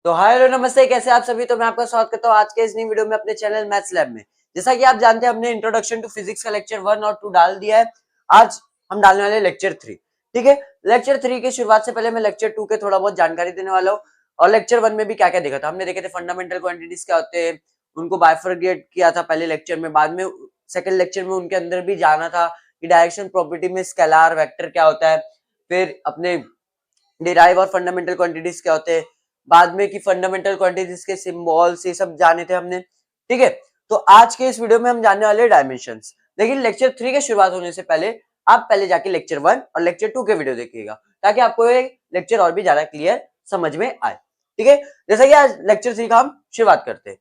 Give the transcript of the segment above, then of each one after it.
तो hi hello नमस्ते, कैसे आप सभी। तो मैं आपका स्वागत करता हूँ आज के इस नई वीडियो में अपने चैनल मैथ्स लैब में। जैसा कि आप जानते हैं, हमने इंट्रोडक्शन टू फिजिक्स का लेक्चर 1 और 2 डाल दिया है। आज हम डालने वाले लेक्चर 3। ठीक है, लेक्चर 3 की शुरुआत से पहले मैं लेक्चर 2 के थोड़ा बहुत जानकारी देने वाला हूँ। और लेक्चर 1 में भी क्या क्या देखा था, हमने देखे थे फंडामेंटल क्वांटिटीज क्या होते हैं, उनको बाइफरगेट किया था पहले लेक्चर में। बाद में सेकेंड लेक्चर में उनके अंदर भी जाना था कि डायरेक्शन प्रॉपर्टी में स्केलार वेक्टर क्या होता है, फिर अपने डिराइव और फंडामेंटल क्वांटिटीज क्या होते हैं, बाद में कि फंडामेंटल क्वांटिटीज के सिंबल्स, ये सब जाने थे हमने। ठीक है, तो आज के इस वीडियो में हम जानने वाले डायमेंशंस। लेकिन लेक्चर 3 के शुरुआत होने से पहले आप पहले जाके लेक्चर 1 और लेक्चर 2 के वीडियो देखिएगा, ताकि आपको ये लेक्चर और भी ज्यादा क्लियर समझ में आए। ठीक है, जैसा कि आज लेक्चर 3 का हम शुरुआत करते हैं।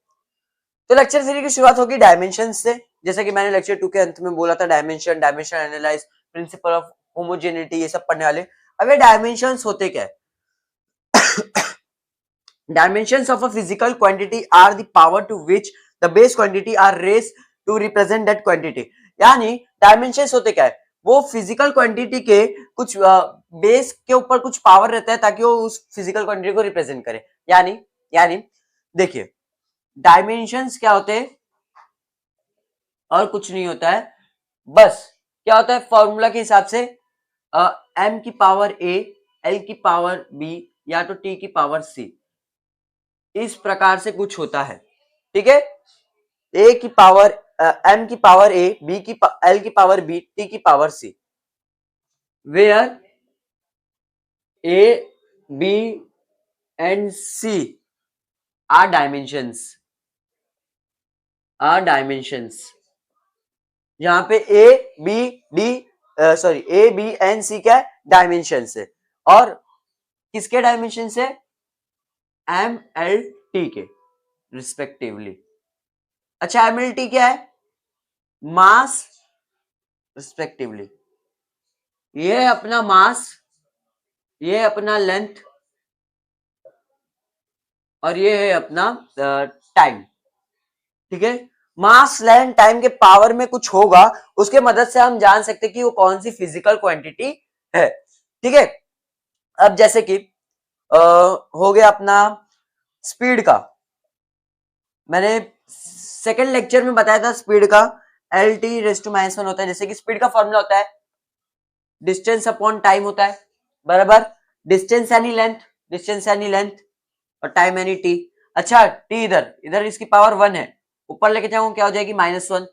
तो लेक्चर 3 की शुरुआत होगी डायमेंशन से। जैसा कि मैंने लेक्चर 2 के अंत में बोला था, dimension, dimension analyse, principle of homogeneity, ये सब पढ़ने वाले। अब ये डायमेंशंस होते क्या है? Dimensions of a physical quantity are the power to which the base quantity are raised to represent that quantity। यानी डायमेंशंस होते क्या है? वो फिजिकल क्वांटिटी के कुछ बेस के ऊपर कुछ पावर रहता है ताकि वो उस फिजिकल क्वांटिटी को रिप्रेजेंट करे। यानी यानी देखिए, डायमेंशंस क्या होते हैं? और कुछ नहीं होता है, बस क्या होता है, फॉर्मूला के हिसाब से m की पावर a, l की पावर b या तो t की पावर c, इस प्रकार से कुछ होता है। ठीक है, ए की पावर एम की पावर ए, बी की एल की पावर बी, टी की power C, where A, B and C are dimensions. जहां पे A B D sorry A B and C क्या है? डायमेंशंस है। और किसके डायमेंशंस है? एम एल टी के रिस्पेक्टिवली। अच्छा, एम एल टी क्या है? Mass respectively. ये है अपना मास, ये अपना लेंथ, और ये है अपना टाइम। ठीक है, मास, लेंथ, टाइम के पावर में कुछ होगा, उसके मदद से हम जान सकते कि वो कौन सी फिजिकल क्वांटिटी है। ठीक है, अब जैसे कि हो गया अपना स्पीड का। मैंने सेकेंड लेक्चर में बताया था स्पीड का L T raise to minus 1 होता है। जैसे कि स्पीड का फॉर्मूला होता है डिस्टेंस अपॉन टाइम होता है, बराबर डिस्टेंस यानी लेंथ, डिस्टेंस यानी लेंथ, और टाइम यानी टी। अच्छा, टी इधर इधर इसकी पावर 1 है, ऊपर लेके जाऊंगा क्या हो जाएगी? -1,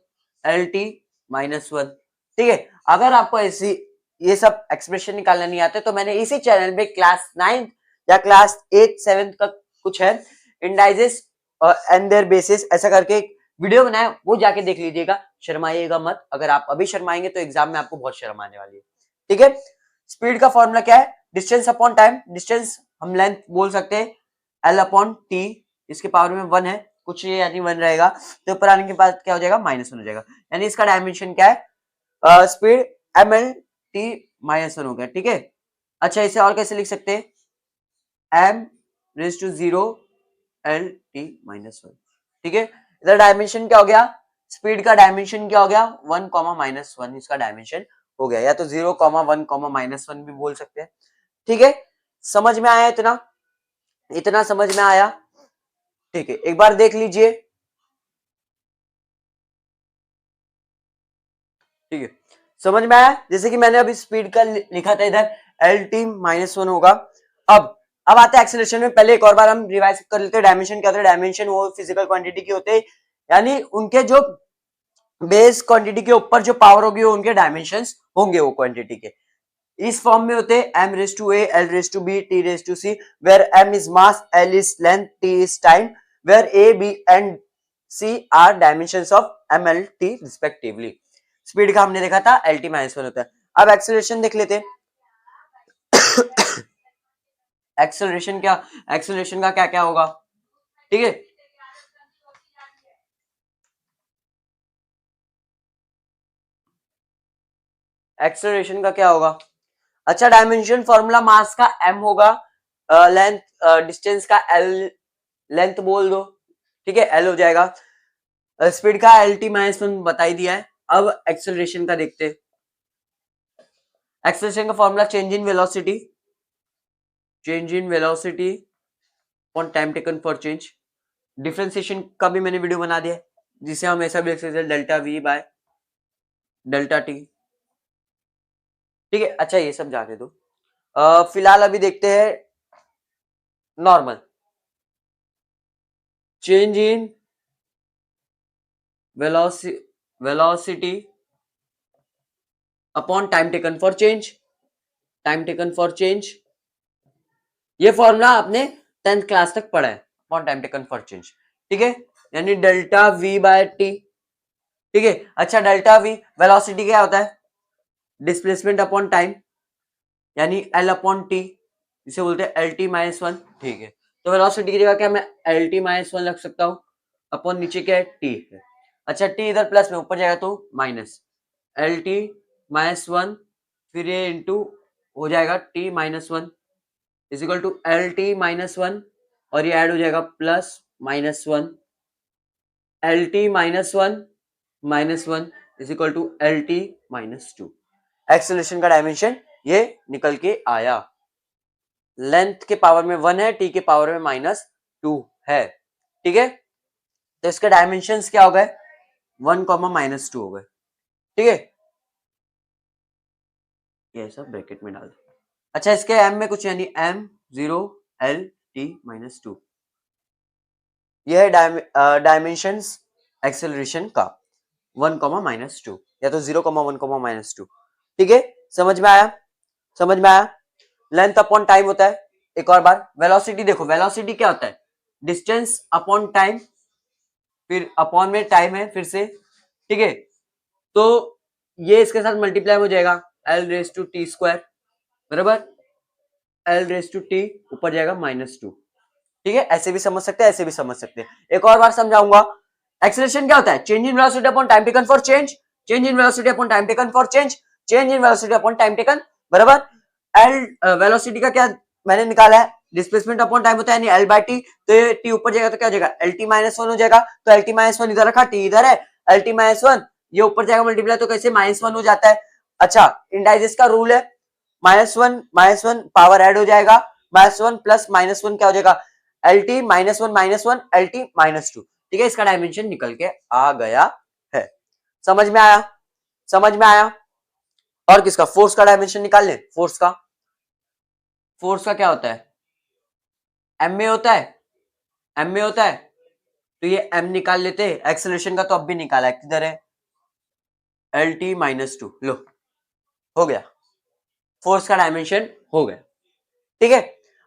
एल टी -1। ठीक है, अगर आपको ऐसी ये सब एक्सप्रेशन निकालना नहीं आते तो मैंने इसी चैनल में क्लास 9 या क्लास 8 7 का कुछ है, इंडाइजेस एंड देयर बेसिस, ऐसा करके एक वीडियो बनाया, वो जाके देख लीजिएगा। शर्माइएगा मत, अगर आप अभी शर्माएंगे तो एग्जाम में आपको बहुत शर्म आने वाली है। ठीक है, स्पीड का फॉर्मूला क्या है? Distance upon time. डिस्टेंस हम लेंथ बोल सकते हैं, एल अपॉन टी, इसके पावर में 1 है, कुछ ये यानी 1 रहेगा, तो ऊपर आने के बाद क्या हो जाएगा? -1 हो जाएगा। यानी इसका डायमेंशन क्या है? स्पीड एम एल टी -1 हो गया। ठीक है, अच्छा इसे और कैसे लिख सकते हैं? M raise to 0 L T -1। ठीक है, इधर डायमेंशन क्या हो गया? स्पीड का डायमेंशन क्या हो गया? 1, -1 इसका डायमेंशन हो गया, या तो 0, 1, -1 भी बोल सकते हैं। ठीक है, समझ में आया? इतना इतना समझ में आया? ठीक है, एक बार देख लीजिए। ठीक है, समझ में आया? जैसे कि मैंने अभी स्पीड का लिखा था इधर एल टी -1 होगा। अब आते हैं एक्सेलरेशन में। पहले एक और बार हम रिवाइज कर लेते हैं। डायमेंशन क्या होता है? डायमेंशन वो फिजिकल क्वांटिटी की होते हैं, यानी उनके जो बेस क्वांटिटी के ऊपर जो पावर होगी वो उनके डायमेंशंस होंगे वो क्वांटिटी के। इस फॉर्म में होते हैं m raise to a, l raise to b, t raise to c, where m is mass, l is length, t is time, where a, b and c are dimensions of m, l, t respectively। Speed का हमने देखा था L T -1 होता है। अब acceleration देख लेते हैं। एक्सेलरेशन का क्या क्या होगा? ठीक है, एक्सेलरेशन का क्या होगा? अच्छा, डायमेंशन फॉर्मूला मास का m होगा, लेंथ डिस्टेंस का l, लेंथ बोल दो। ठीक है, l हो जाएगा। स्पीड का एल टी -1 बता ही दिया है। अब एक्सेलरेशन का देखते हैं। एक्सेलरेशन का formula change in velocity upon time taken for change. Differentiation का भी मैंने वीडियो बना दिया है, जिसे हम ऐसा भी लिख सकते हैं delta we by delta T. ठीक है, अच्छा ये सब जाने दो। फिलहाल अभी देखते हैं normal change in velocity upon time taken for change. Time taken for change, ये फॉर्मूला आपने 10th क्लास तक पढ़ा है, upon time taken for change. ठीक है, यानी डेल्टा वी बाय टी। ठीक है, अच्छा डेल्टा वी वेलोसिटी क्या होता है, डिस्प्लेसमेंट अपॉन टाइम, यानी एल अपॉन टी, जिसे बोलते हैं एल टी माइनस वन। ठीक है, तो वेलोसिटी की जगह क्या मैं एल टी माइनस वन रख सकता हूँ, अपॉन नीचे क्या है टी है। अच्छा टी इधर प्लस में, ऊपर जाएगा तो minus L T minus one, फिर ये इंटू हो जाएगा T minus one is equal to L T minus one, और ये ऐड हो जाएगा plus minus one L T minus one is equal to L T minus two. Acceleration का dimension ये निकल के आया, लेंथ के पावर में 1 है, टी के पावर में माइनस 2 है। ठीक है, तो इसके डायमेंशंस क्या हो गए, 1 माइनस 2 हो गए। ठीक है, ये सब ब्रैकेट में डाल दो। अच्छा इसके m में कुछ यानी m 0 l t माइनस 2, यह है डायमेंशंस एक्सेलरेशन का 1 माइनस 2, या तो 0 1 माइनस 2। ठीक है, समझ में आया, समझ में आया। लेंथ अपॉन टाइम होता है, एक और बार वेलोसिटी देखो, वेलोसिटी क्या होता है, डिस्टेंस अपॉन टाइम, फिर अपॉन में टाइम है फिर से। ठीक है, तो ये इसके साथ मल्टीप्लाई हो जाएगा L raise to T square बराबर एल रेस टू टी, ऊपर जाएगा माइनस 2। ठीक है, ऐसे भी समझ सकते हैं, ऐसे भी समझ सकते हैं। एक और बार समझाऊंगा, एक्सेलरेशन क्या होता है, change in velocity upon time taken for change, change in velocity upon time taken for change, change in velocity upon time taken बराबर एल वेलोसिटी का क्या मैंने निकाला है, डिस्प्लेसमेंट अपॉन टाइम होता है, यानी एल बाय टी, तो ये टी ऊपर जाएगा तो क्या हो जाएगा एल टी माइनस वन हो जाएगा, तो एल टी माइनस वन इधर रखा, टी इधर है, एल टी माइनस वन ये ऊपर जाएगा मल्टीप्लाई, तो कैसे माइनस वन हो जाता है। अच्छा इंडाइजेस का रूल है, माइनस वन पावर ऐड हो जाएगा, minus one plus minus one क्या हो जाएगा L T minus one L T minus two. ठीक है, इसका डायमेंशन निकल के आ गया है, समझ में आया, समझ में आया। और किसका, फोर्स का डायमेंशन निकाल लें, फोर्स का, फोर्स का क्या होता है, एम में होता है, एम में होता है, तो ये एम निकाल लेते हैं। एक्सेलरेशन का तो अब भी निकाला है, किधर है एल टी माइनस टू, लो हो गया, फोर्स का डायमेंशन हो गया। ठीक है,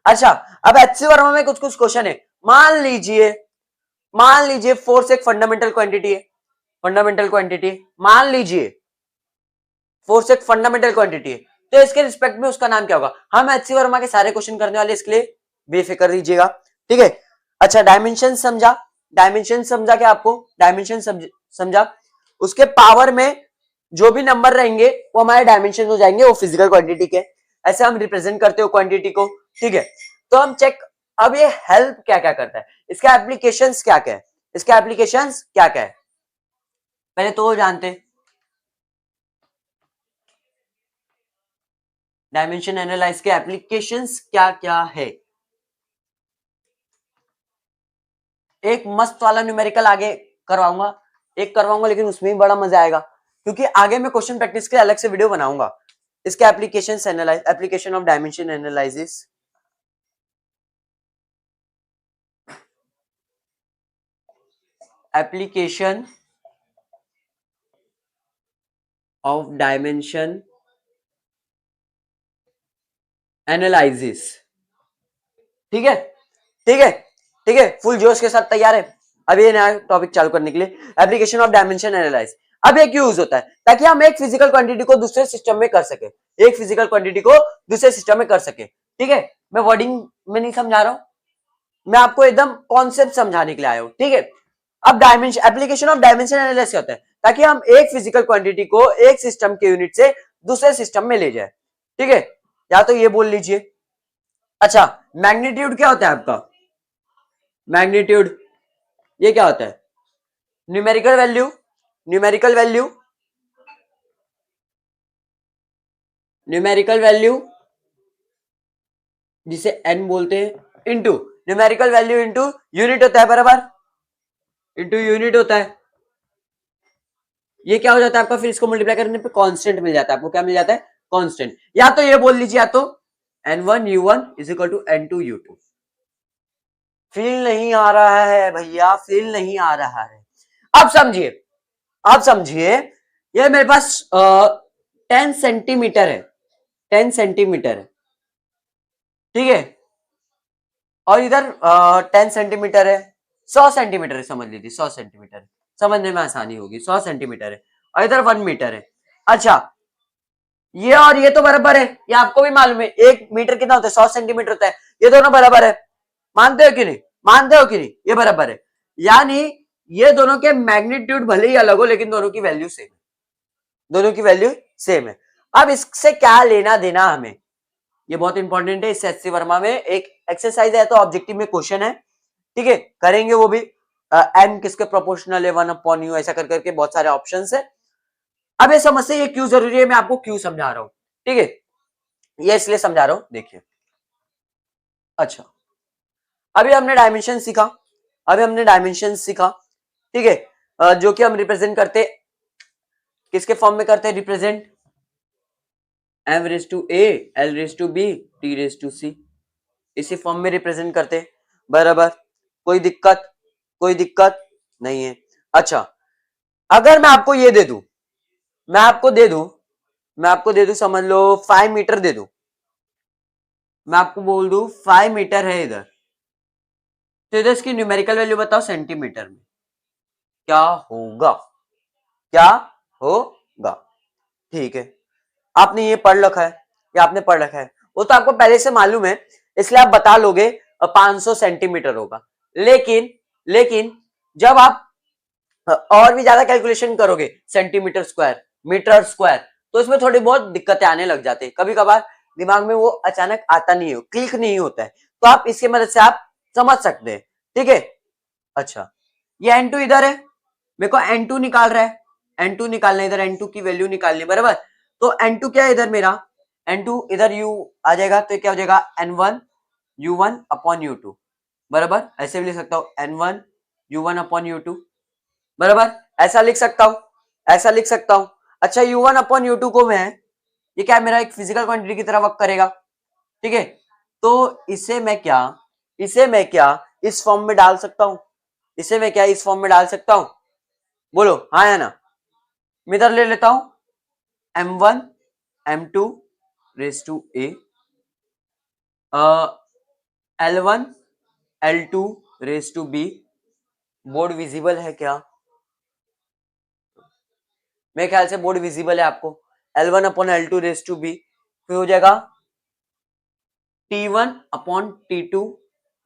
अच्छा अब एचसी वर्मा में कुछ कुछ क्वेश्चन है, मान लीजिए फोर्स एक फंडामेंटल क्वांटिटी है, फंडामेंटल क्वांटिटी, मान लीजिए फोर्स एक फंडामेंटल क्वांटिटी है, तो इसके रिस्पेक्ट में उसका नाम क्या होगा। हम एचसी वर्मा के सारे क्वेश्चन करने वाले, इसके लिए बेफिक्र रहिएगा। ठीक है, अच्छा डायमेंशन समझा, डायमेंशन समझा क्या आपको, डायमेंशन समझा, उसके पावर में जो भी नंबर रहेंगे वो हमारे डायमेंशन हो जाएंगे, वो फिजिकल क्वांटिटी के, ऐसे हम रिप्रेजेंट करते हो क्वांटिटी को। ठीक है, तो हम चेक, अब ये हेल्प क्या क्या करता है, इसके एप्लीकेशंस क्या क्या है, इसके एप्लीकेशंस क्या क्या है, पहले तो वो जानते हैं। डायमेंशन एनालाइज के एप्लीकेशंस क्या क्या है, एक मस्त वाला न्यूमेरिकल आगे करवाऊंगा, एक करवाऊंगा, लेकिन उसमें भी बड़ा मजा आएगा, क्योंकि आगे मैं क्वेश्चन प्रैक्टिस के अलग से वीडियो बनाऊंगा। इसके applications analyse, application of dimension analysis, application of dimension analysis. ठीक है, ठीक है, ठीक है, फुल जोश के साथ तैयार है। अब ये नया टॉपिक चालू करने के लिए, एप्लीकेशन ऑफ डायमेंशन एनालाइज। अब ये क्यों यूज होता है, ताकि हम एक फिजिकल क्वांटिटी को दूसरे सिस्टम में कर सके, एक फिजिकल क्वांटिटी को दूसरे सिस्टम में कर सके। ठीक है, मैं वर्डिंग में नहीं समझा रहा हूं, मैं आपको एकदम कॉन्सेप्ट समझाने के लिए आया हूं। ठीक है, अब dimension, application of dimension analysis क्या होता है, ताकि हम एक फिजिकल क्वांटिटी को एक सिस्टम के यूनिट से दूसरे सिस्टम में ले जाए। ठीक है, या तो ये बोल लीजिए। अच्छा मैग्नीट्यूड क्या होता है आपका, मैग्नीट्यूड ये क्या होता है, numerical value, numerical value, numerical value जिसे n बोलते हैं, into numerical value into unit होता है, बराबर, इंटू यूनिट होता है। ये क्या हो जाता है आपका, फिर इसको मल्टीप्लाई करने पे कांस्टेंट मिल जाता है आपको। क्या मिल जाता है, कांस्टेंट। या तो ये बोल लीजिए, या तो n1u1 is equal to n2u2। Feel नहीं आ रहा है भैया, फील नहीं आ रहा है। अब समझिए, अब समझिए, ये मेरे पास 10 सेंटीमीटर है, 10 सेंटीमीटर है, ठीक है, और इधर 10 सेंटीमीटर है, 100 सेंटीमीटर है, समझ लीजिए 100 सेंटीमीटर है, समझने में आसानी होगी, 100 सेंटीमीटर है, और इधर 1 मीटर है। अच्छा, ये और ये तो बराबर है, ये आपको भी मालूम है, 1 मीटर कितना होता है, 100 सेंटीमीटर होता है, ये दोनों बराबर है, मानते हो कि नहीं, मानते हो कि नहीं, ये बराबर है। यानी ये दोनों के मैग्नीट्यूड भले ही अलग हो, लेकिन दोनों की वैल्यू सेम है, दोनों की वैल्यू सेम है। अब इससे क्या लेना देना हमें, ये बहुत इंपॉर्टेंट है, इससे एससी वर्मा में एक एक्सरसाइज है, तो ऑब्जेक्टिव में क्वेश्चन है, ठीक है, करेंगे वो भी। एम किसके प्रोपोर्शनल है, 1/u, ऐसा कर करके बहुत सारे ऑप्शंस है। अब ये समझते ये क्यों जरूरी है, मैं आपको क्यों समझा रहा हूं, ठीक है, ये इसलिए समझा रहा हूं, देखिए। अच्छा, अभी हमने डायमेंशन सीखा, अभी हमने डायमेंशन सीखा, ठीक है, जो कि हम रिप्रेजेंट करते किसके फॉर्म में करते हैं, represent m raise to a, l raise to b, t raise to c, इसी फॉर्म में रिप्रेजेंट करते, बराबर, कोई दिक्कत, कोई दिक्कत नहीं है। अच्छा, अगर मैं आपको ये दे दूं, मैं आपको दे दूं, मैं आपको दे दूं, समझ लो 5 मीटर दे दूं, मैं आपको बोल दूं 5 मीटर है इधर, तो इधर इसकी न्यूमेरिकल वैल्यू बताओ सेंटीमीटर में, क्या होगा, क्या होगा, ठीक है, आपने ये पढ़ रखा है, या आपने पढ़ रखा है, वो तो आपको पहले से मालूम है, इसलिए आप बता लोगे 500 सेंटीमीटर होगा। लेकिन लेकिन जब आप और भी ज्यादा कैलकुलेशन करोगे, सेंटीमीटर स्क्वायर, मीटर स्क्वायर, तो इसमें थोड़ी बहुत दिक्कतें आने लग जाती है, कभी कभार दिमाग में वो अचानक आता नहीं है, क्लिक नहीं होता है, तो आप इसकी मदद से आप समझ सकते हैं, ठीक है। अच्छा, ये n2 इधर है, मेरे को n2 निकाल रहा है, n2 निकालना है, इधर n2 की वैल्यू निकालनी है, बराबर, तो n2 क्या है इधर मेरा, n2 इधर u आ जाएगा, तो क्या हो जाएगा, n1 u1 अपॉन u2, बराबर, ऐसे भी लिख सकता हूं, n1 u1 अपॉन u2, बराबर, ऐसा लिख सकता हूं, ऐसा लिख सकता हूं। अच्छा, u1 अपॉन u2 को मैं, ये क्या है, मेरा एक फिजिकल क्वांटिटी की तरह वर्क करेगा, ठीक है, तो इसे मैं क्या, इसे मैं क्या इस फॉर्म में डाल सकता हूं, इसे मैं क्या इस फॉर्म में डाल सकता हूं, बोलो हाँ या ना। मैं इधर ले लेता हूं m1 m2 raise to a, l1 l2 raise to b, board visible है क्या, मेरे ख्याल से बोर्ड विजिबल है आपको, l1 upon l2 raise to b, फिर हो जाएगा t1 upon t2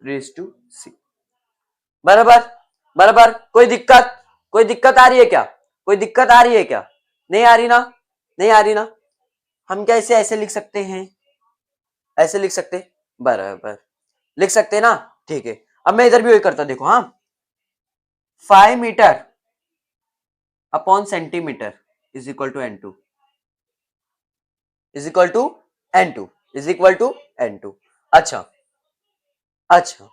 raise to c, बराबर, बराबर, कोई दिक्कत, कोई दिक्कत आ रही है क्या, कोई दिक्कत आ रही है क्या, नहीं आ रही ना, नहीं आ रही ना, हम क्या इसे ऐसे लिख सकते हैं, ऐसे लिख सकते, बराबर, लिख सकते हैं ना, ठीक है। अब मैं इधर भी वही करता, देखो, हाँ, 5 metre upon centimetre is equal to n2, is equal to n2, is equal to n2। अच्छा, अच्छा,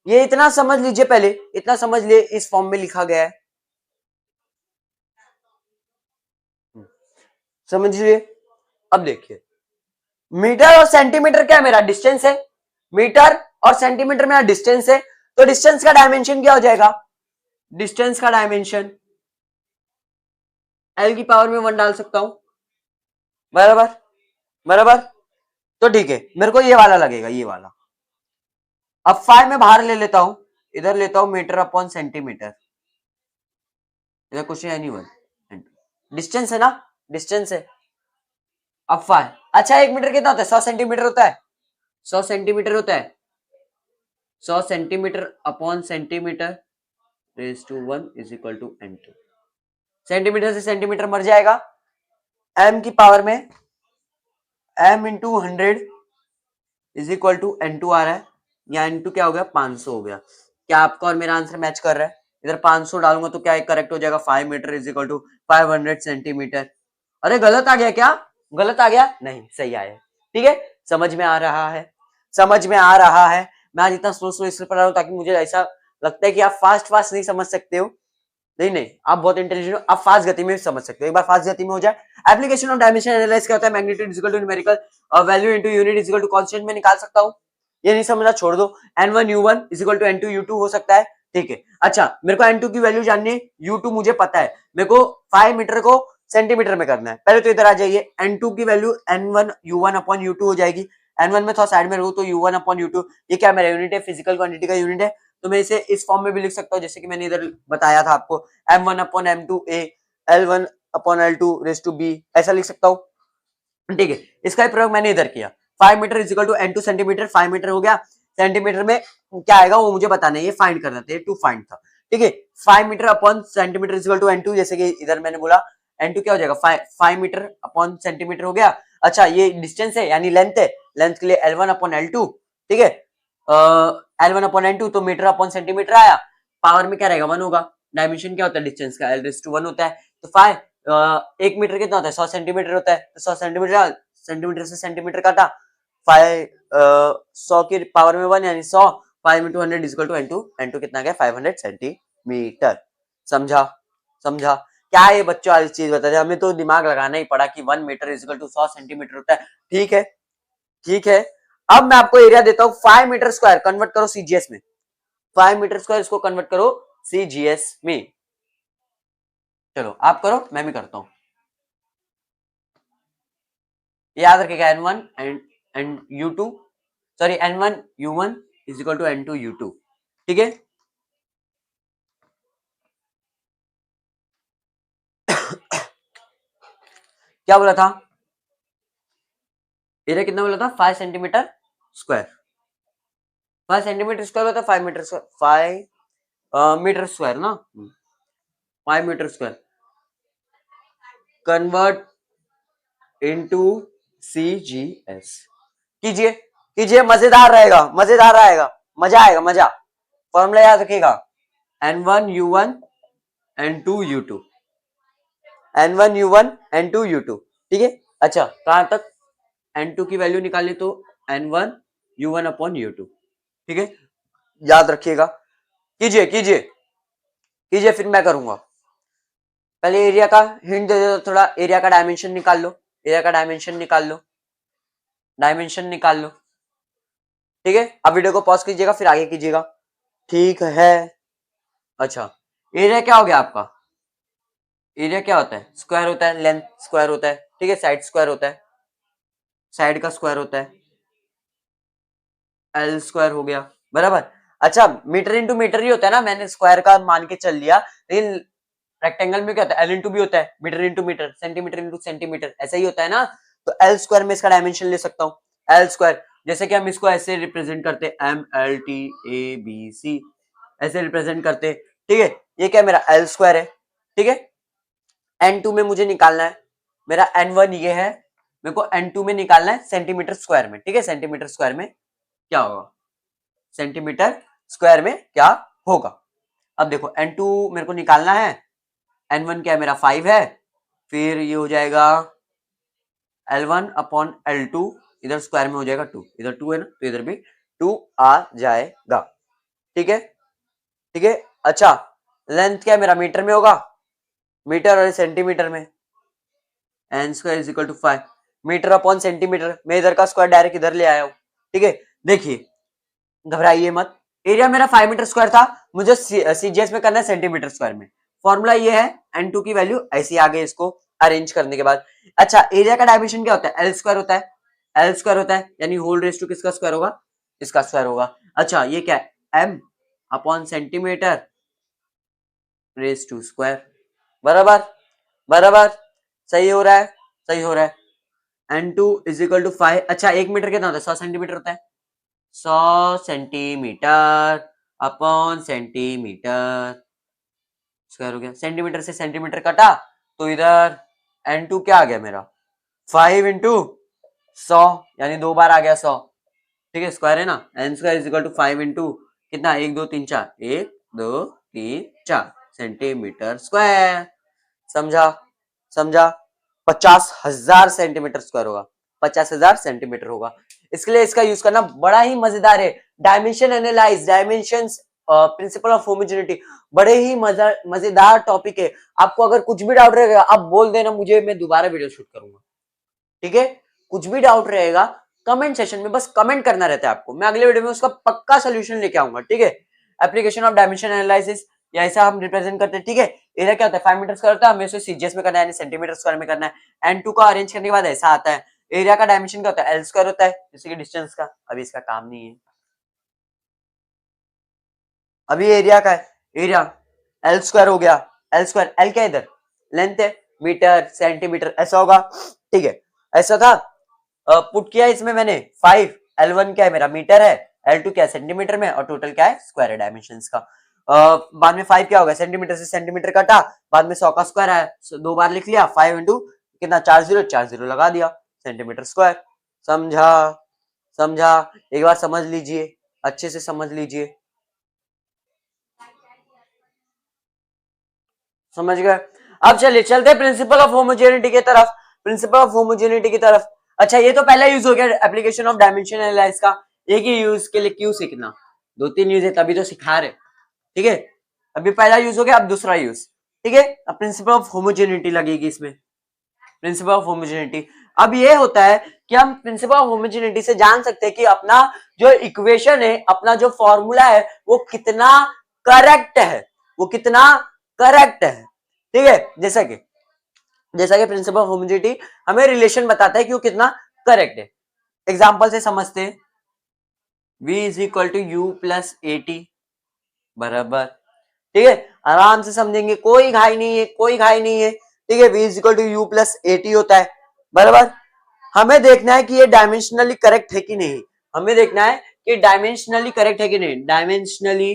ये इतना समझ लीजिए, पहले इतना समझ लिए, इस फॉर्म में लिखा गया है, समझ लीजिए। अब देखिए, मीटर और सेंटीमीटर क्या है, मेरा डिस्टेंस है, मीटर और सेंटीमीटर मेरा डिस्टेंस है, तो डिस्टेंस का डायमेंशन क्या हो जाएगा, डिस्टेंस का डायमेंशन एल की पावर में 1 डाल सकता हूं, बराबर, बराबर, तो ठीक है, मेरे को ये वाला लगेगा, ये वाला। अब 5 में बाहर ले लेता हूं, इधर लेता हूं मीटर अपॉन सेंटीमीटर, इधर कुछ है नहीं, 1 डिस्टेंस है ना, डिस्टेंस है। अब 5, अच्छा 1 मीटर कितना होता है, 100 सेंटीमीटर होता है, 100 सेंटीमीटर होता है, 100 centimetre upon centimetre raise to 1 is equal to n2, centimetre से सेंटीमीटर मर जाएगा, m की पावर में m into 100 is equal to n2 आ रहा है, या n2 क्या हो गया, 500 हो गया। क्या आपका और मेरा आंसर मैच कर रहा है, इधर 500 डालूंगा तो क्या करेक्ट हो जाएगा, 5 metre is equal to 500 centimetre. अरे गलत आ गया क्या, गलत आ गया, नहीं सही आया, ठीक है, समझ में आ रहा है, समझ में आ रहा है, मैं आज इतना स्लो स्लो इसलिए पढ़ा रहा हूँ ताकि मुझे ऐसा लगता है कि आप फास्ट फास्ट नहीं समझ सकते हो। नहीं नहीं, आप बहुत इंटेलिजेंट हो, आप फास्ट गति में समझ सकते हो। एक बार फास्ट गति में हो जाए, एप्लीकेशन ऑफ डायमेंशन एनालाइज क्या होता है, magnitude is equal to numerical value into unit is equal to constant में निकाल सकता हूँ। ये नहीं समझना छोड़ दो। n1 u1 is equal to n2 u2 हो सकता है, ठीक है। अच्छा, मेरे को n2 की वैल्यू जाननी है, u2 मुझे पता है, मेरे को 5 मीटर को सेंटीमीटर में करना है। पहले तो इधर आ जाइए, n2 की value n1 u1 upon u2 हो जाएगी। n1 में थोड़ा साइड में रहूं तो u1 अपॉन u2, ये क्या मेरा यूनिट है, फिजिकल क्वांटिटी का यूनिट है। तो मैं इसे इस फॉर्म में भी लिख सकता हूँ जैसे कि मैंने इधर बताया था आपको, m1 upon m2 a, l1 upon l2 raise to b, ऐसा लिख सकता हूँ, ठीक है। इसका प्रयोग मैंने इधर किया। 5 metre is equal to n2 centimetre, 5 metre हो गया, सेंटीमीटर में क्या आएगा वो मुझे बताना है, ये फाइंड करना था, ये टू फाइंड था, ठीक है। 5 metre upon centimetre is equal to n2, जैसे कि इधर मैंने बोला n2 क्या हो जाएगा, 5 मीटर अपॉन सेंटीमीटर हो गया। अच्छा, ये डिस्टेंस है यानी लेंथ है, लेंथ के लिए l1 अपॉन l2, ठीक है। l1 अपॉन n2 तो मीटर अपॉन सेंटीमीटर आया, पावर में क्या रहेगा, 1 होगा। डायमेंशन क्या होता है डिस्टेंस का, l1 होता है। तो 5 1 मीटर कितना होता है, 100 सेंटीमीटर होता है, तो 100 सेंटीमीटर, सेंटीमीटर से सेंटीमीटर काटा, 5 100 की पावर में 1 यानी 100, 5 into 100 is equal to n2, n2 कितना गया 500 सेंटीमीटर। समझा, समझा क्या ये बच्चों वाली चीज बता दे, हमें तो दिमाग लगाना ही पड़ा कि 1 metre is equal to 100 centimetre होता है, ठीक है, ठीक है। अब मैं आपको एरिया देता हूं, 5 मीटर स्क्वायर कन्वर्ट करो सीजीएस में, 5 मीटर स्क्वायर इसको कन्वर्ट करो सीजीएस में। चलो आप करो, मैं भी करता हूं। याद रखिएगा n1 and u2, sorry n1 u1 is equal to n2 u2, ठीक है। क्या बोला था, एरिया कितना बोला था, 5 सेंटीमीटर स्क्वायर, 5 सेंटीमीटर स्क्वायर होता है, 5 मीटर स्क्वायर, 5 मीटर स्क्वायर ना, 5 metre square convert into CGS. कीजिए कीजिए, मजेदार रहेगा, मजेदार रहेगा, मजा आएगा, मजा। फॉर्मूला याद रखिएगा, n1 u1 n2 u2, n1 u1 n2 u2, ठीक है। अच्छा, कहां तक, n2 की वैल्यू निकालनी तो n1 u1 अपॉन u2, ठीक है, याद रखिएगा। कीजिए कीजिए कीजिए, फिर मैं करूंगा। पहले एरिया का हिंट दे दो थोड़ा, एरिया का डायमेंशन निकाल लो, एरिया का डायमेंशन निकाल लो, डायमेंशन निकाल लो, ठीक है। अब वीडियो को पॉज कीजिएगा फिर आगे कीजिएगा, ठीक है। अच्छा, एरिया क्या हो गया आपका, एरिया क्या होता है, स्क्वायर होता है, लेंथ स्क्वायर होता है, ठीक है, साइड स्क्वायर होता है, साइड का स्क्वायर होता है, एल स्क्वायर हो गया, बराबर। अच्छा, मीटर इंटू मीटर ही होता है ना, मैंने स्क्वायर का मान के चल लिया, लेकिन रेक्टेंगल में क्या होता है, एल इंटू भी होता है, metre into metre, centimetre into centimetre, ऐसा ही होता है ना। तो एल स्क्वायर में इसका डायमेंशन ले सकता हूँ, एल स्क्वायर, जैसे कि हम इसको ऐसे रिप्रेजेंट करते हैं, M L T A B C, ऐसे रिप्रेजेंट करते हैं, ठीक है। ये क्या मेरा एल स्क्वायर है, ठीक है। n2 में मुझे निकालना है, मेरा n1 ये है, मेरे को n2 में निकालना है सेंटीमीटर स्क्वायर में, ठीक है। सेंटीमीटर स्क्वायर में क्या होगा, सेंटीमीटर स्क्वायर में क्या होगा। अब देखो n2 मेरे को निकालना है, n1 क्या है मेरा 5 है, फिर ये हो जाएगा L1 अपॉन L2, इधर स्क्वायर में हो जाएगा 2, इधर 2 है ना तो इधर भी 2 आ जाएगा, ठीक है, ठीक है। अच्छा, लेंथ क्या है मेरा मीटर में होगा, मीटर और सेंटीमीटर में, N square is equal to 5 metre upon centimetre, मैं इधर का स्क्वायर डायरेक्ट इधर ले आया हूं, ठीक है। देखिए, घबराइए मत, एरिया मेरा 5 मीटर स्क्वायर था, मुझे सीजीएस में करना है सेंटीमीटर स्क्वायर में। फॉर्मूला ये है, n2 की वैल्यू ऐसी आ गई इसको अरेंज करने के बाद। अच्छा, एरिया का डायमेंशन क्या होता है, एल स्क्वायर होता है, एल स्क्वायर होता है, यानी होल रेस टू किसका स्क्वायर होगा, इसका स्क्वायर होगा। अच्छा, ये क्या है, M upon centimetre raise to square, बराबर, बराबर, सही हो रहा है, सही हो रहा है। n2 is equal to 5। अच्छा, 1 मीटर कितना होता है, 100 सेंटीमीटर होता है, 100 सेंटीमीटर अपॉन सेंटीमीटर स्क्वायर हो गया, सेंटीमीटर से सेंटीमीटर कटा तो इधर n2 क्या आ गया मेरा 5 इंटू 100, यानी 2 बार आ गया 100, ठीक है, स्क्वायर है ना, n square is equal to 5 into कितना 1 2 3 4, 1 2 3 4 सेंटीमीटर स्क्वायर। समझा, समझा, 50,000 सेंटीमीटर स्क्वायर होगा, 50,000 सेंटीमीटर होगा। इसके लिए इसका यूज करना बड़ा ही मजेदार है, dimension analyse, dimensions, principle of homogeneity, बड़े ही मजेदार टॉपिक है। आपको अगर कुछ भी डाउट रहेगा आप बोल देना मुझे, मैं दोबारा वीडियो शूट करूंगा, ठीक है। कुछ भी डाउट रहेगा कमेंट सेशन में बस कमेंट करना रहता है आपको, मैं अगले वीडियो में उसका पक्का सोल्यूशन लेके आऊंगा, ठीक है। एप्लीकेशन ऑफ डायमेंशन एनालिसिस, ऐसा हम रिप्रेजेंट करते हैं, ठीक है। एरिया क्या होता है 5 मीटर्स का होता है, हमें उसे सीजीएस में करना है, सेंटीमीटर स्क्वायर में करना है। N2 का अरेंज करने के बाद ऐसा आता है। एरिया का डायमेंशन क्या होता है, एल स्क्वायर होता है, जैसे कि डिस्टेंस का, अभी इसका काम नहीं है, अभी एरिया का है, एरिया एल स्क्वायर हो गया, एल स्क्वायर, एल क्या इधर लेंथ है, मीटर सेंटीमीटर ऐसा होगा, ठीक है। ऐसा था, पुट किया इसमें मैंने 5, L1 क्या है मेरा मीटर है, L2 क्या है सेंटीमीटर में, और टोटल क्या है स्क्वायर है डायमेंशंस का। बाद में 5 क्या होगा, सेंटीमीटर से सेंटीमीटर काटा, बाद में 100 का स्क्वायर है, 2 बार लिख लिया, 5 इंटू कितना 40 लगा दिया सेंटीमीटर स्क्वायर। समझा, समझा, एक बार समझ लीजिए, अच्छे से समझ लीजिए, समझ गए। अब चलिए चलते हैं प्रिंसिपल ऑफ होमोजेनिटी की तरफ, प्रिंसिपल ऑफ होमोजेनिटी की तरफ। अच्छा ये तो पहला यूज हो गया एप्लीकेशन ऑफ डायमेंशन एनालाइज का, एक ही यूज के लिए क्यों सीखना, 2-3 यूज है तभी तो सिखा रहे, ठीक है। अभी पहला यूज हो गया, अब दूसरा यूज, ठीक है। अब प्रिंसिपल ऑफ होमोजेनिटी लगेगी इसमें, प्रिंसिपल ऑफ होमोजेनिटी। अब ये होता है कि हम प्रिंसिपल ऑफ होमोजेनिटी से जान सकते हैं कि अपना जो इक्वेशन है, अपना जो फॉर्मूला है वो कितना करेक्ट है, वो कितना करेक्ट है, ठीक है। जैसा कि प्रिंसिपल ऑफ होमोजेनिटी हमें रिलेशन बताता है कि वो कितना करेक्ट है। एग्जांपल से समझते हैं, v is equal to u plus a t बराबर, ठीक है। आराम से समझेंगे, कोई घाई नहीं है, कोई घाई नहीं है, ठीक है। v is equal to u plus a t होता है बराबर। हमें देखना है कि ये डायमेंशनली करेक्ट है कि नहीं, हमें देखना है कि डायमेंशनली करेक्ट है कि नहीं, डायमेंशनली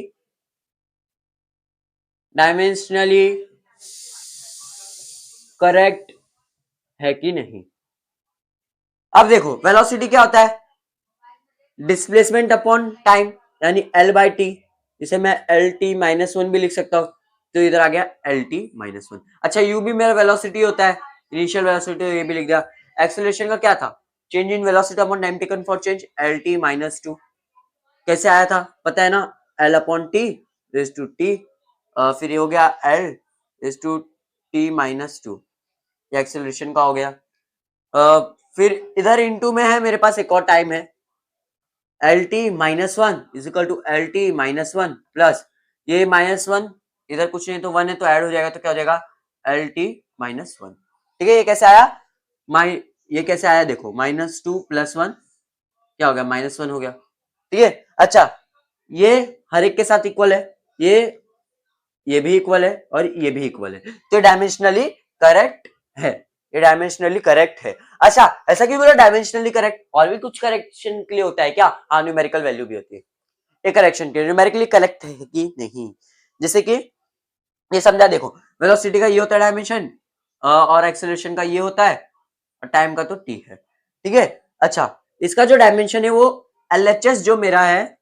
करेक्ट है कि नहीं। अब देखो वेलोसिटी क्या होता है, डिस्प्लेसमेंट अपॉन टाइम, यानी एल बाई टी, इसे मैं एल टी माइनस वन भी लिख सकता हूँ, तो इधर आ गया एल टी माइनस वन। अच्छा यू भी मेरा वेलोसिटी होता है, इनिशियल वेलोसिटी, ये भी लिख दिया। एक्सेलरेशन का क्या था, change in velocity upon time taken for change, L T minus two. कैसे आया था पता है ना, L upon T raise to T, फिर ये हो गया L raise to T minus two, ये एक्सेलरेशन का हो गया। फिर इधर इनटू में है मेरे पास एक और टाइम है, L T minus one is equal to L T minus one plus ये माइनस वन, इधर कुछ नहीं तो वन है तो ऐड हो जाएगा, तो क्या हो जाएगा एल टी माइनस वन, ठीक है। ये कैसे आया, ये कैसे आया देखो, माइनस टू प्लस वन क्या हो गया माइनस वन हो गया, ठीक है। अच्छा ये हर एक के साथ इक्वल है, ये भी इक्वल है और ये भी इक्वल है, तो डायमेंशनली करेक्ट है, ये डायमेंशनली करेक्ट है। अच्छा ऐसा क्यों बोला डायमेंशनली करेक्ट, और भी कुछ करेक्शन के लिए होता है क्या, हाँ न्यूमेरिकल वैल्यू भी होती है, एक करेक्शन के न्यूमेरिकली करेक्ट है कि नहीं। जैसे कि ये समझा देखो, वेलोसिटी का ये होता है डायमेंशन, और एक्सेलरेशन का ये होता है, और टाइम का तो टी है, ठीक है। अच्छा इसका जो डायमेंशन है वो एलएचएस जो मेरा है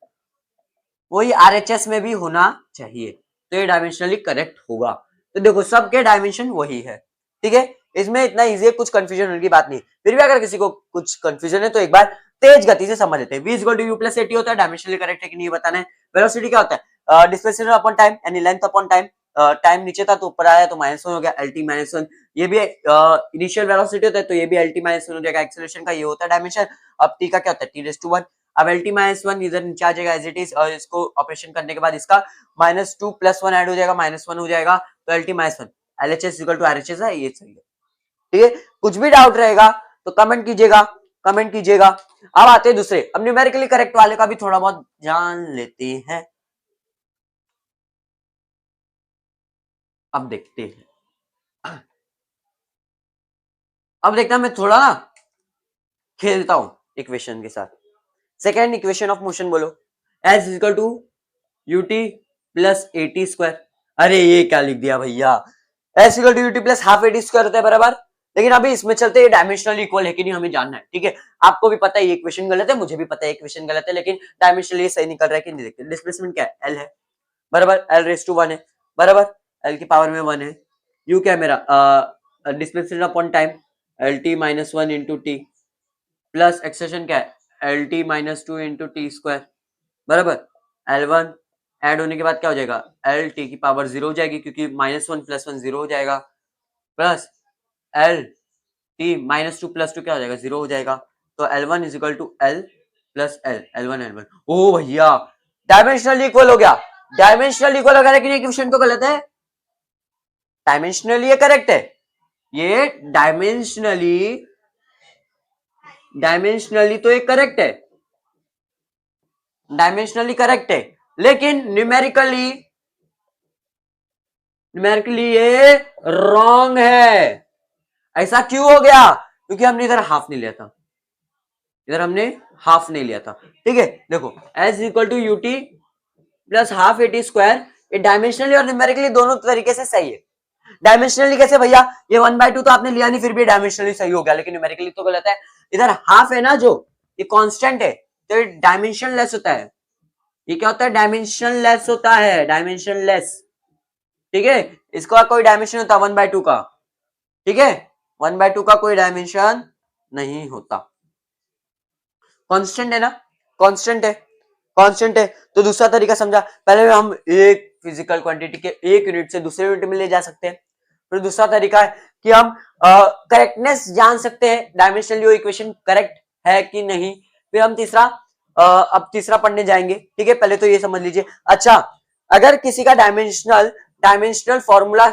वही आरएचएस में भी होना चाहिए, तो ये डायमेंशनली करेक्ट होगा। तो देखो सबके डायमेंशन वही है, ठीक है। इसमें इतना इजी है, कुछ कंफ्यूजन होने की बात नहीं। फिर भी अगर किसी को कुछ कंफ्यूजन है तो एक बार तेज गति से समझ लेते हैं। v equal to u plus a t होता है, डायमेंशनली करेक्ट है कि नहीं बताना है। वेलोसिटी क्या होता है, डिस्प्लेसमेंट अपॉन टाइम, यानी लेंथ अपॉन टाइम, टाइम नीचे था तो ऊपर आया तो माइनस वन हो गया, एल टी माइनस वन। ये भी इनिशियल वेलोसिटी होता है तो ये भी एल टी माइनस वन हो जाएगा। एक्सेलरेशन का ये होता है डायमेंशन। अब टी का क्या होता है, टी रेज टू वन। अब एल टी माइनस वन इधर नीचे आ जाएगा एज इट इज, और इसको ऑपरेशन करने के बाद इसका minus two plus one add हो जाएगा, माइनस वन हो जाएगा, तो L T minus one, L H S equal to R H S है, ये सही है, ठीक है। कुछ भी डाउट रहेगा तो कमेंट कीजिएगा, कमेंट कीजिएगा। अब आते हैं दूसरे, अब न्यूमेरिकली करेक्ट वाले का भी थोड़ा बहुत जान लेते हैं। अब देखते हैं, अब देखना मैं थोड़ा ना खेलता हूं इक्वेशन के साथ। सेकेंड इक्वेशन ऑफ मोशन बोलो, s equal to u t plus a t square. अरे ये क्या लिख दिया भैया, s equal to u t plus half a t square होता है बराबर। लेकिन अभी इसमें चलते हैं डायमेंशनली इक्वल है कि नहीं हमें जानना है, ठीक है। आपको भी पता है ये इक्वेशन गलत है, मुझे भी पता है इक्वेशन गलत है, लेकिन डायमेंशनली सही निकल रहा है कि नहीं देखते। डिस्प्लेसमेंट क्या है, एल है बराबर, एल रेज टू वन है बराबर, एल की पावर में वन है। यू क्या है मेरा, displacement upon time, L T minus one into T plus acceleration क्या है, L T minus two into T square बराबर L1 ऐड होने के बाद क्या हो जाएगा, L t की पावर 0 हो जाएगी, क्योंकि -1 + 1 0 हो जाएगा, प्लस L t -2 + 2 क्या हो जाएगा, 0 हो जाएगा। तो L1 = L + L, L1 L1। ओ भैया डायमेंशनली इक्वल हो गया, डायमेंशनली इक्वल हो गया, लेकिन ये क्वेश्चन तो गलत है। डायमेंशनली ये करेक्ट है, ये डायमेंशनली तो ये करेक्ट है, डायमेंशनली करेक्ट है, लेकिन न्यूमेरिकली ये रॉन्ग है। ऐसा क्यों हो गया, क्योंकि हमने इधर हाफ नहीं लिया था, इधर हमने हाफ नहीं लिया था। ठीक है, देखो S = UT + ½ AT², ये डायमेंशनली और न्यूमेरिकली दोनों तरीके से सही है। डायमेंशनली कैसे भैया, ये 1/2 तो आपने लिया नहीं, फिर भी डायमेंशनली सही हो गया, लेकिन न्यूमेरिकली तो गलत है। इधर हाफ है ना जो, ये कांस्टेंट है, तो ये डायमेंशन लेस होता है। ये क्या होता है, डायमेंशन लेस होता है, डायमेंशन लेस। ठीक है, इसका कोई डायमेंशन होता 1/2 का। ठीक है, 1/2 का कोई डायमेंशन नहीं होता, कांस्टेंट है ना, कांस्टेंट है, कांस्टेंट है। तो दूसरा तरीका समझा, पहले हम एक फिजिकल क्वांटिटी के एक यूनिट से दूसरे यूनिट में ले जा सकते हैं। फिर दूसरा तरीका है कि हम करेक्टनेस जान सकते हैं, डायमेंशनली वो इक्वेशन करेक्ट है कि नहीं। फिर हम तीसरा अब तीसरा पढ़ने जाएंगे। ठीक है, पहले तो ये समझ लीजिए। अच्छा, अगर किसी का डायमेंशनल फॉर्मूला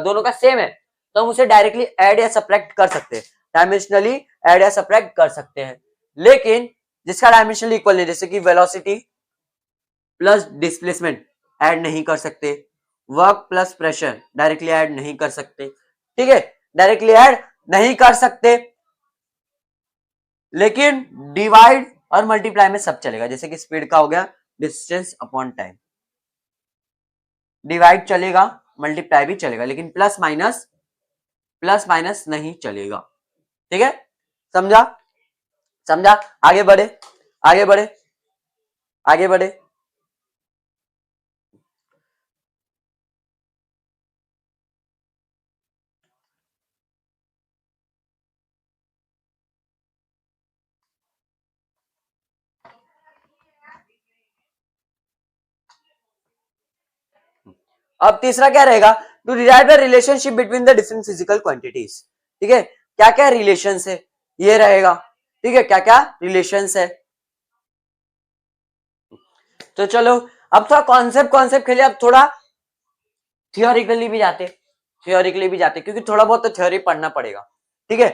दोनों का सेम है, तो हम उसे डायरेक्टली ऐड या सब्ट्रैक्ट कर सकते हैं, डायमेंशनली ऐड या सब्ट्रैक्ट कर सकते हैं। लेकिन जिसका डायमेंशनली इक्वल नहीं, जैसे कि वेलोसिटी प्लस डिस्प्लेसमेंट ऐड नहीं कर सकते, work plus pressure directly add नहीं कर सकते। ठीक है, डायरेक्टली ऐड नहीं कर सकते, लेकिन डिवाइड और मल्टीप्लाई में सब चलेगा। जैसे कि स्पीड का हो गया डिस्टेंस अपॉन टाइम, डिवाइड चलेगा, मल्टीप्लाई भी चलेगा, लेकिन प्लस माइनस नहीं चलेगा। ठीक है, समझा, समझा, आगे बढ़े, आगे बढ़े, आगे बढ़े। अब तीसरा क्या रहेगा, to derive the relationship between the different physical quantities. ठीक है, क्या क्या रिलेशन है ये रहेगा। ठीक है, क्या क्या रिलेशन है। तो चलो अब थोड़ा कॉन्सेप्ट खेले, अब थोड़ा थियोरिकली भी जाते, क्योंकि थोड़ा बहुत तो थ्योरी पढ़ना पड़ेगा। ठीक है,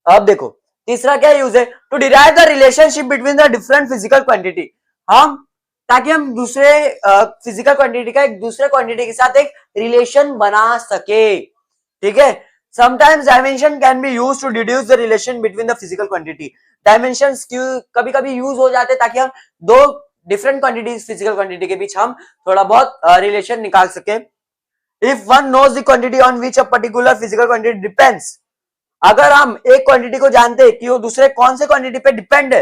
अब देखो तीसरा क्या यूज है, to derive the relationship between the different physical quantity. हम ताकि हम दूसरे फिजिकल क्वांटिटी का एक दूसरे क्वांटिटी के साथ एक रिलेशन बना सके। ठीक है, sometimes dimension can be used to deduce the relation between the physical quantity. Dimensions कभी कभी यूज हो जाते ताकि हम दो डिफरेंट क्वांटिटीज फिजिकल क्वांटिटी के बीच हम थोड़ा बहुत रिलेशन निकाल सके। If one knows the quantity on which a particular physical quantity depends, अगर हम एक क्वांटिटी को जानते हैं कि वो दूसरे कौन से क्वांटिटी पे डिपेंड है,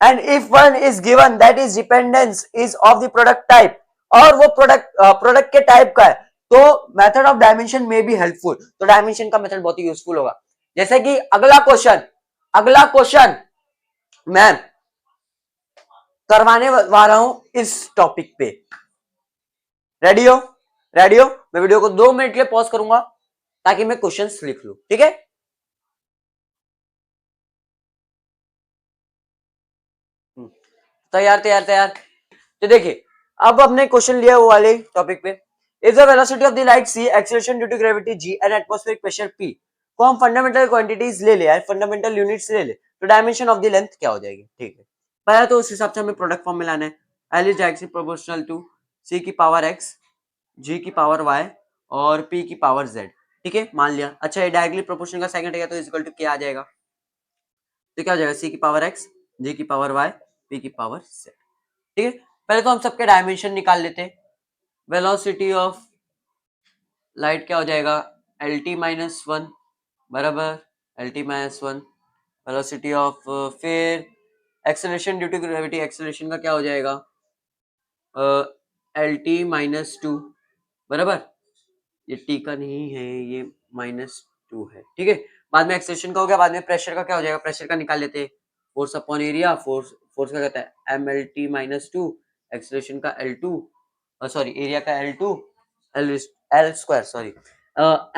and if one is given that is dependence is of the product type, और वो प्रोडक्ट के टाइप का है, तो मेथड ऑफ डायमेंशन में बी हेल्पफुल। तो डायमेंशन का मेथड बहुत ही यूजफुल होगा। जैसे कि अगला क्वेश्चन मैं करवाने वाला हूं इस टॉपिक पे। रेडी हो, रेडी हो, मैं वीडियो को 2 मिनट के लिए पॉज करूंगा ताकि मैं क्वेश्चंस लिख लूं। ठीक है, तैयार तैयार तैयार। तो देखिए अब हमने क्वेश्चन लिया वो वाले टॉपिक पे, is the velocity of the light c, acceleration due to gravity g and atmospheric pressure p को हम फंडामेंटल क्वांटिटीज ले ले, फंडामेंटल यूनिट्स ले ले, तो डायमेंशन ऑफ द लेंथ क्या हो जाएगी। ठीक है, पहले तो उस हिसाब से हमें प्रोडक्ट फॉर्म में लाना है। L is directly proportional to c की पावर x, g की पावर y और p की पावर z। ठीक है, मान लिया। अच्छा, ये डायरेक्टली प्रोपोर्शनल का सेकंड है तो इज इक्वल टू क्या आ जाएगा, तो क्या हो जाएगा, c की पावर x, g की पावर y, p की पावर z। ठीक है, पहले तो हम सबके डायमेंशन निकाल लेते हैं। वेलोसिटी ऑफ लाइट क्या हो जाएगा, एल टी माइनस वन बराबर L T minus one. Velocity of फिर acceleration due to gravity, acceleration का क्या हो जाएगा, एल टी माइनस टू बराबर, ये टी का नहीं है, ये -2 है। ठीक है, बाद में एक्सेलरेशन का हो गया, बाद में प्रेशर का क्या हो जाएगा, प्रेशर का निकाल लेते हैं, force upon area, force force का कहता है M L T minus two, acceleration का एल टू, सॉरी एरिया का L two, L square, sorry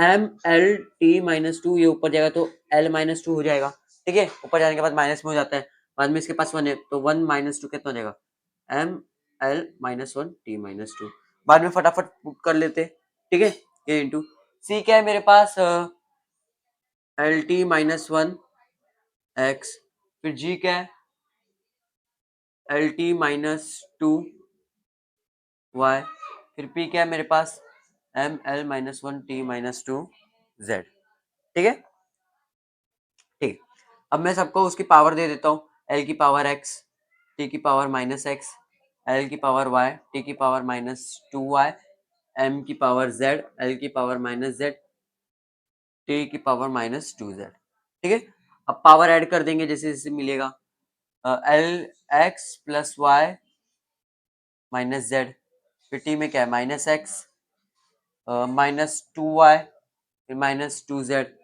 M L T minus two, ये ऊपर जाएगा तो एल माइनस टू हो जाएगा, ठीक है, ऊपर जाने के बाद माइनस में हो जाता है, बाद में इसके पास वन है तो वन माइनस टू कितना हो जाएगा, M L minus one T minus two, बाद में फटाफट पुट कर लेते, ठीक है, ये इंटू सी क्या है मेरे पास, L T minus one X, फिर जी क्या है, L T minus two Y, फिर पी क्या है मेरे पास, M L minus one T minus two Z, ठीक है, ठीक है। अब मैं सबको उसकी पावर दे देता हूँ, एल की पावर एक्स, टी की पावर माइनस एक्स, एल की पावर वाई, टी की power minus two y, M की पावर जेड, एल की पावर माइनस जेड, टी की पावर माइनस टू जेड, ठीक है। अब पावर ऐड कर देंगे जैसे जैसे मिलेगा, L x plus Y minus z, फिर टी में क्या है minus x minus two Y, फिर माइनस टू जेड,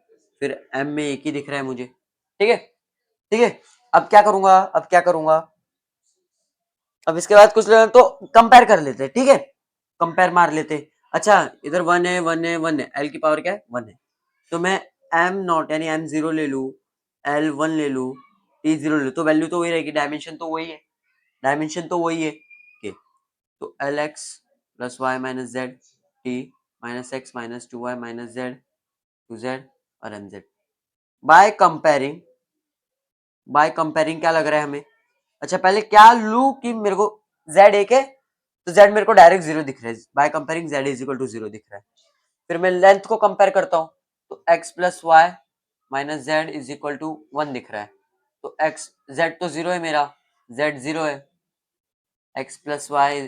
फिर एम में एक ही दिख रहा है मुझे, ठीक है, ठीक है। अब क्या करूंगा, अब क्या करूंगा, अब इसके बाद कुछ लोग तो कंपेयर कर लेते हैं, ठीक है, कंपेयर मार लेते हैं। अच्छा इधर वन है वन है वन है, एल की पावर क्या है वन है, तो मैं एम नॉट यानी एम जीरो ले लू, एल वन ले लू, टी जीरो ले लू, तो वैल्यू तो वही रहेगी, डायमेंशन तो वही है, डायमेंशन तो वही है, okay. तो L x plus Y minus Z, T minus x minus two Y minus Z two Z और M Z, by comparing, by comparing क्या लग रहा है हमें, अच्छा पहले क्या लू कि मेरे को z एक है तो z मेरे को डायरेक्ट जीरो दिख रहा है, by comparing z is equal to zero दिख रहा है, फिर मैं लेंथ को कंपेयर करता हूँ तो x plus Y minus z is equal to one दिख रहा है, तो x z तो जीरो है मेरा, z जीरो है, x plus y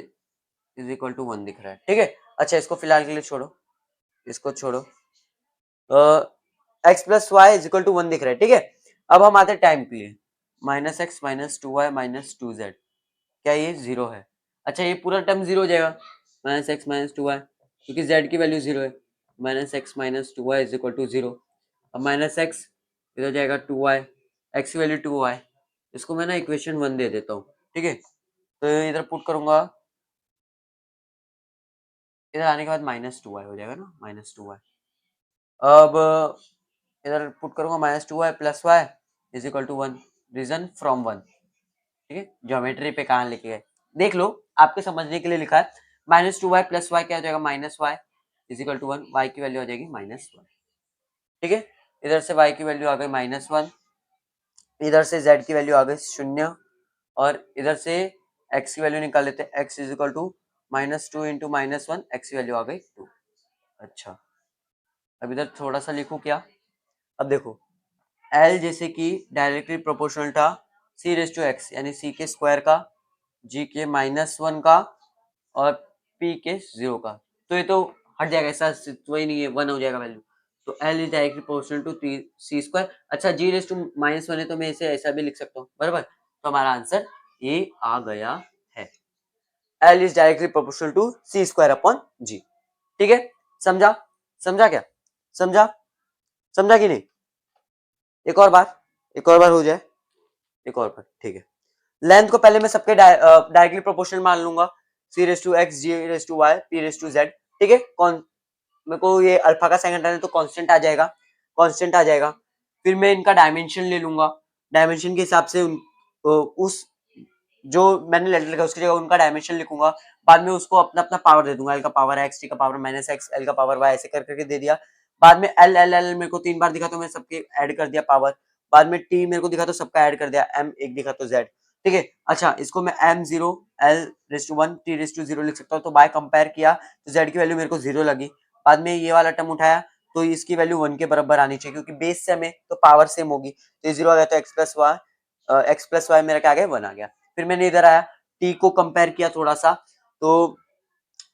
is equal to one दिख रहा है, ठीक है। अच्छा इसको फिलहाल के लिए छोड़ो, इसको छोड़ो, x plus y is equal to one दिख रहा है, ठीक है। अब हम आते हैं टाइम के लिए, minus x minus two Y minus two z, क्या ये जीरो है, अच्छा ये पूरा टर्म जीरो हो जाएगा, minus x minus two y, क्योंकि जेड की वैल्यू जीरो है, minus x minus two y is equal to zero, अब माइनस एक्स इधर जाएगा टू वाई, एक्स की वैल्यू टू वाई, इसको मैं ना इक्वेशन वन दे देता हूँ, ठीक है, तो इधर पुट करूंगा, इधर आने के बाद माइनस टू वाई हो जाएगा ना, माइनस टू वाई, अब इधर पुट करूंगा minus two y plus y is equal to one, reason from one, ठीक है, ज्योमेट्री पे कहाँ लिखे गए देख लो, आपके समझने के लिए लिखा है, minus two y plus y क्या हो जाएगा, minus y is equal to one, y की वैल्यू आ जाएगी माइनस वन, ठीक है, इधर से वाई की वैल्यू आ गई माइनस वन, इधर से जेड की वैल्यू आ गई शून्य, और इधर से एक्स की वैल्यू निकाल लेते हैं, x is equal to minus two into minus one, x की वैल्यू आ गई टू, अच्छा अब इधर थोड़ा सा लिखूं क्या, अब देखो एल जैसे कि डायरेक्टली प्रोपोर्शनल था सी रेस टू एक्स यानी सी के स्क्वायर का, जी के माइनस वन का और पी के जीरो का, तो ये तो हट जाएगा, ऐसा वही नहीं है, वन हो जाएगा वैल्यू, तो L is directly proportional to C square, अच्छा G raise to minus one है तो मैं इसे ऐसा भी लिख सकता हूँ, बराबर, तो हमारा आंसर ये आ गया है, L is directly proportional to C square upon G, ठीक है, समझा, समझा क्या, समझा, समझा कि नहीं, एक और बार, एक और बार हो जाए, एक और बार, ठीक है, लेंथ को पहले मैं सबके डायरेक्टली प्रोपोर्शनल मान लूंगा, C raise to X, G raise to Y, P raise to Z, ठीक है, कौन मेरे को ये अल्फा का सेकंड टर्म तो कांस्टेंट आ जाएगा, कांस्टेंट आ जाएगा, फिर मैं इनका डायमेंशन ले लूंगा, डायमेंशन के हिसाब से उस जो मैंने लेटर लिखा उसकी जगह उनका डायमेंशन लिखूंगा, बाद में उसको अपना अपना पावर दे दूंगा, एल का पावर एक्स, टी का पावर माइनस एक्स, एल का पावर वाई, ऐसे कर करके दे दिया, बाद में एल एल एल मेरे को तीन बार दिखा तो मैं सबके ऐड कर दिया पावर, बाद में टी मेरे को दिखा तो सबका ऐड कर दिया, एम एक दिखा तो जेड, ठीक है, अच्छा इसको मैं M zero L raise to one T raise to zero लिख सकता हूँ, तो बाय कंपेयर किया तो जेड की वैल्यू मेरे को जीरो लगी, बाद में ये वाला टर्म उठाया तो इसकी वैल्यू वन के बराबर आनी चाहिए क्योंकि बेस सेम है तो पावर सेम होगी, तो जीरो आ गया तो एक्स प्लस वाई मेरा क्या आ गया वन आ गया, फिर मैंने इधर आया टी को कंपेयर किया थोड़ा सा, तो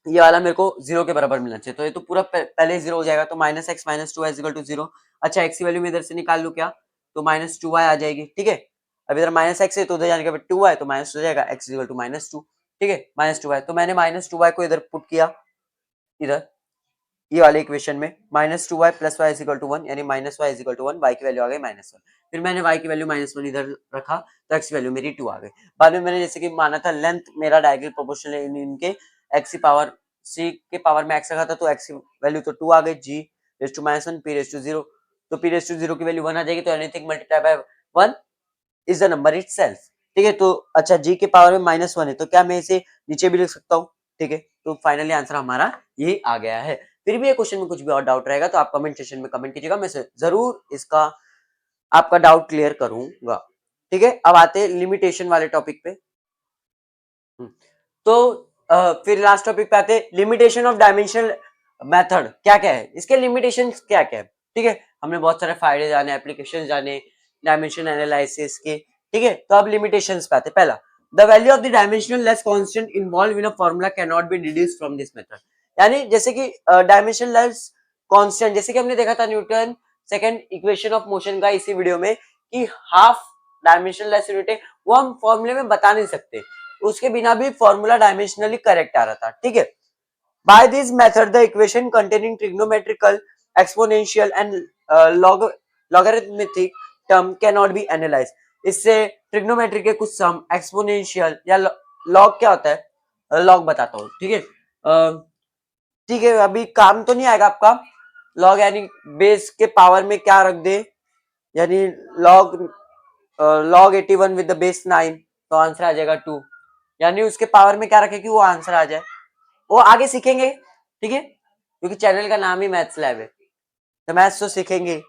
ये वाला मेरे को जीरो के बराबर मिलना चाहिए, तो ये तो पूरा पहले जीरो हो जाएगा, तो minus x minus two equal to zero, अच्छा एक्स की वैल्यू में इधर से निकाल लू क्या, तो माइनस टू वाई आ जाएगी, ठीक है, अब इधर माइनस एक्स है तो उधर जाने के बाद टू वाई तो माइनस हो जाएगा, x equal to minus two, ठीक है, माइनस टू वाई, तो मैंने माइनस टू वाई को इधर पुट किया, इधर ये वाले इक्वेशन में -2y + y = 1 यानी -y = 1, y की वैल्यू आ गई -1। फिर मैंने y की वैल्यू -1 इधर रखा तो x की वैल्यू मेरी 2 आ गई। बाद में मैंने जैसे कि माना था लेंथ मेरा डायगोनल प्रोपोर्शनल है इनके, x की पावर c के पावर में x रखा था तो x की वैल्यू तो 2 आ गई, g raised to -1 p raised to 0, तो p raised to 0 की वैल्यू 1 आ जाएगी, तो anything multiply by 1 is the number itself. ठीक है, तो अच्छा g के पावर में -1 है तो क्या मैं इसे नीचे भी लिख सकता हूँ? ठीक है, तो फाइनली आंसर हमारा यही आ गया है। फिर भी ये क्वेश्चन में कुछ भी और डाउट रहेगा तो आप कमेंट सेक्शन में कमेंट कीजिएगा, मैं जरूर इसका आपका डाउट क्लियर करूंगा। ठीक है, अब आते हैं लिमिटेशन वाले टॉपिक पे। तो फिर लास्ट टॉपिक पे आते हैं, लिमिटेशन ऑफ डायमेंशनल मेथड क्या क्या है, इसके लिमिटेशन क्या क्या है। ठीक है, हमने बहुत सारे फायदे जाने, एप्लीकेशन जाने डायमेंशन एनालिसिस के। ठीक है, तो अब लिमिटेशंस पे आते हैं। पहला, the value of the dimensional less constant involve in a formula can not B deduced from this method. यानी जैसे कि डायमेंशन लेस कांस्टेंट, जैसे कि हमने देखा था Newton second equation of motion का इसी वीडियो में कि हाफ डायमेंशन लेस यूनिट है, वो हम फॉर्मूले में बता नहीं सकते, उसके बिना भी फॉर्मूला डायमेंशनली करेक्ट आ रहा था। ठीक है, by this method the equation containing trigonometrical exponential and logarithmic term can not be analyse. इससे ट्रिग्नोमेट्री के कुछ सम, एक्सपोनेंशियल या लॉग क्या होता है, लॉग बताता हूँ। ठीक है, ठीक है, अभी काम तो नहीं आएगा आपका लॉग, यानी बेस के पावर में क्या रख दे, यानी log log 81 with the base 9 तो आंसर आ जाएगा 2, यानी उसके पावर में क्या रखे कि वो आंसर आ जाए, वो आगे सीखेंगे। ठीक है, क्योंकि चैनल का नाम ही मैथ्स लैब है तो मैथ्स तो सीखेंगे।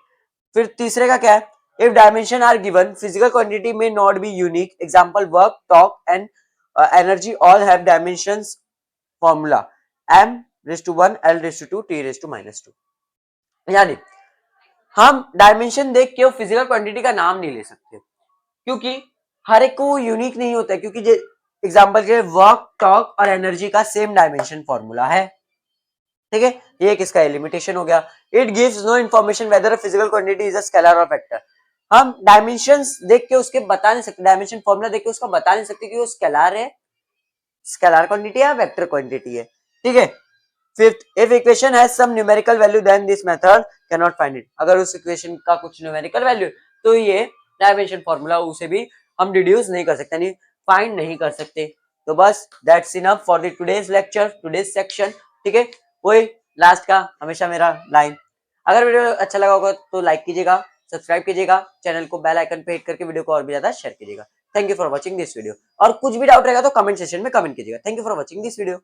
फिर तीसरे का क्या है, if dimension are given physical quantity में not be unique, example work torque and energy all have dimensions formula m⁻⁴ l⁻², t⁻²। यानी हम डायमेंशन देख के वो फिजिकल क्वांटिटी का नाम नहीं ले सकते, क्योंकि हर एक को यूनिक नहीं होता है, क्योंकि एग्जांपल के वर्क टॉक और एनर्जी का सेम डायमेंशन फॉर्मूला है। ठीक है, ये किसका लिमिटेशन हो गया। It gives no information whether a physical quantity is a scalar और वेक्टर। हम डायमेंशंस देख के उसके बता नहीं सकते, डायमेंशन फॉर्मूला देख के उसका बता नहीं सकते कि वो स्केलर है, स्केलर क्वांटिटी है, वेक्टर क्वांटिटी है। ठीक है, fifth, if equation has some numerical value then this method can not find it. अगर उस इक्वेशन का कुछ न्यूमेरिकल वैल्यू तो ये डायमेंशन फॉर्मूला उसे भी हम डिड्यूस नहीं कर सकते, यानी फाइंड नहीं कर सकते। तो बस that's enough for the today's lecture, today's section. ठीक है, वही लास्ट का हमेशा मेरा लाइन, अगर वीडियो अच्छा लगा होगा तो लाइक कीजिएगा, सब्सक्राइब कीजिएगा, चैनल को बेल आइकन पे हिट करके वीडियो को और भी ज्यादा शेयर कीजिएगा। Thank you for watching this video, और कुछ भी डाउट रहेगा तो कमेंट सेक्शन में कमेंट कीजिएगा। Thank you for watching this video.